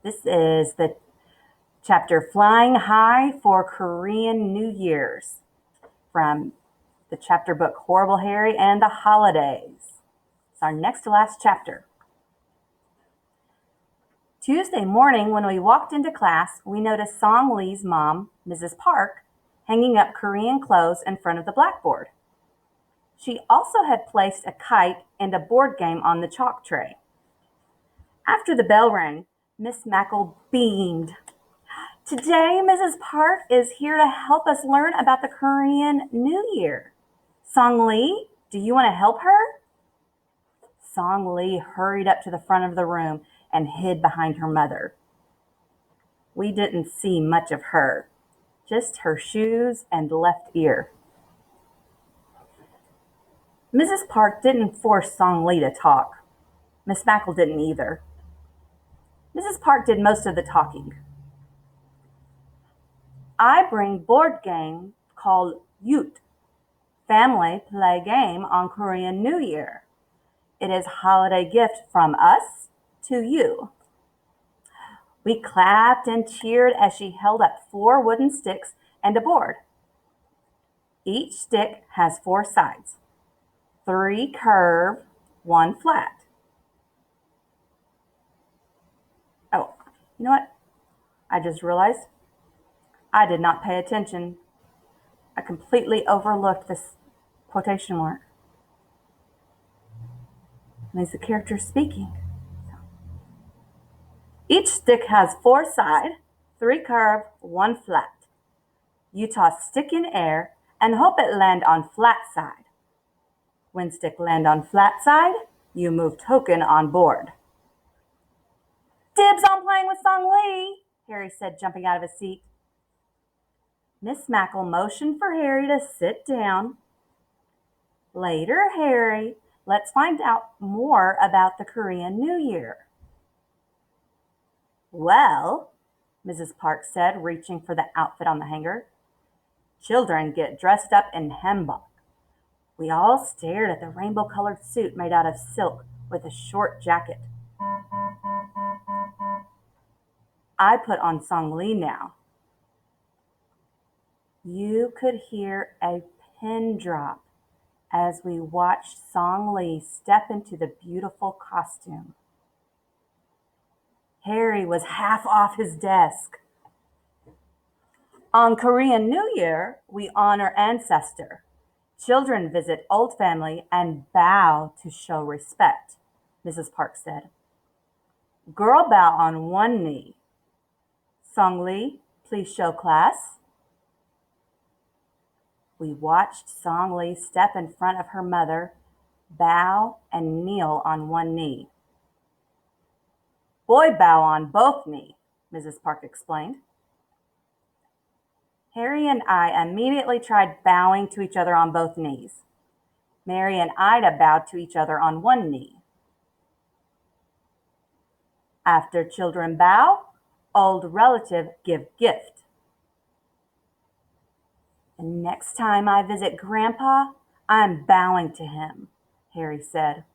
This is the chapter Flying High for Korean New Year's from the chapter book Horrible Harry and the Holidaze. It's our next to last chapter. Tuesday morning, when we walked into class, we noticed Song Lee's mom, Mrs. Park, hanging up Korean clothes in front of the blackboard. She also had placed a kite and a board game on the chalk tray. After the bell rang, Miss Mackle beamed. Today, Mrs. Park is here to help us learn about the Korean New Year. Song Lee, do you want to help her? Song Lee hurried up to the front of the room and hid behind her mother. We didn't see much of her, just her shoes and left ear. Mrs. Park didn't force Song Lee to talk. Miss Mackle didn't either. Mrs. Park did most of the talking. I bring board game called Yoot. Family play game on Korean New Year. It is holiday gift from us to you. We clapped and cheered as she held up 4 wooden sticks and a board. Each stick has 4 sides, 3 curved, 1 flat. Oh, you know what? I just realized I did not pay attention. I completely overlooked this quotation mark. And it's the character speaking. Each stick has 4 side, 3 curved, 1 flat. You toss stick in air and hope it land on flat side. When stick land on flat side, you move token on board. Dibs on playing with Song Lee, Harry said, jumping out of his seat. Miss Mackle motioned for Harry to sit down. Later, Harry, let's find out more about the Korean New Year. Well, Mrs. Park said, reaching for the outfit on the hanger, children get dressed up in hanbok. We all stared at the rainbow-colored suit made out of silk with a short jacket. I put on Song Lee now. You could hear a pin drop as we watched Song Lee step into the beautiful costume. Harry was half off his desk. On Korean New Year, we honor ancestor. Children visit old family and bow to show respect, Mrs. Park said. Girl bow on 1 knee. Song Lee, please show class. We watched Song Lee step in front of her mother, bow and kneel on 1 knee. Boy bow on both knees, Mrs. Park explained. Harry and I immediately tried bowing to each other on both knees. Mary and Ida bowed to each other on 1 knee. After children bow, old relative give gift. And next time I visit Grandpa, I'm bowing to him, Harry said.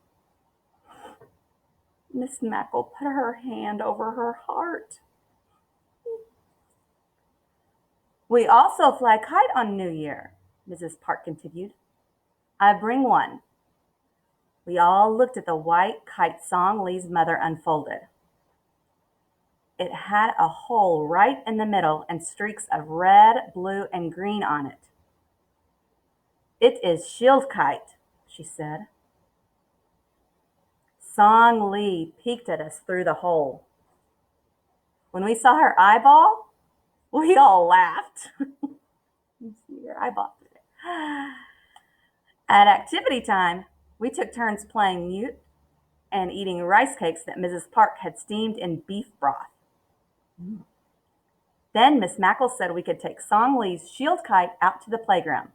Miss Mackle put her hand over her heart. We also fly kite on New Year, Mrs. Park continued. I bring one. We all looked at the white kite Song Lee's mother unfolded. It had a hole right in the middle and streaks of red, blue, and green on it. It is shield kite, she said. Song Lee peeked at us through the hole. When we saw her eyeball, we all laughed. You see your eyeball today. At activity time, we took turns playing mute and eating rice cakes that Mrs. Park had steamed in beef broth. Then Miss Mackle said we could take Song Lee's shield kite out to the playground.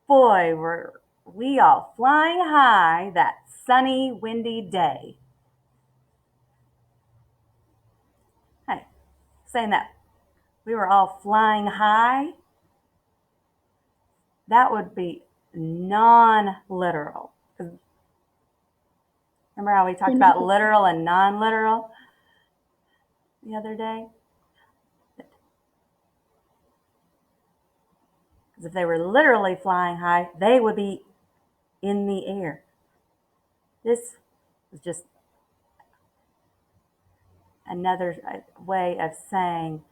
Boy, were we all flying high that sunny, windy day. Hey, saying that we were all flying high, that would be non-literal. Remember how we talked about literal and non-literal? the other day? Because if they were literally flying high, they would be in the air. This was just another way of saying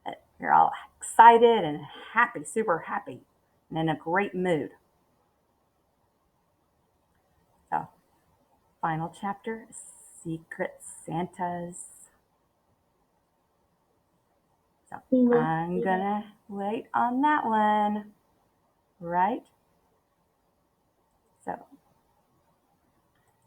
that you're all excited and happy, super happy, and in a great mood. So, final chapter, Secret Santas. So I'm gonna wait on that one, right? So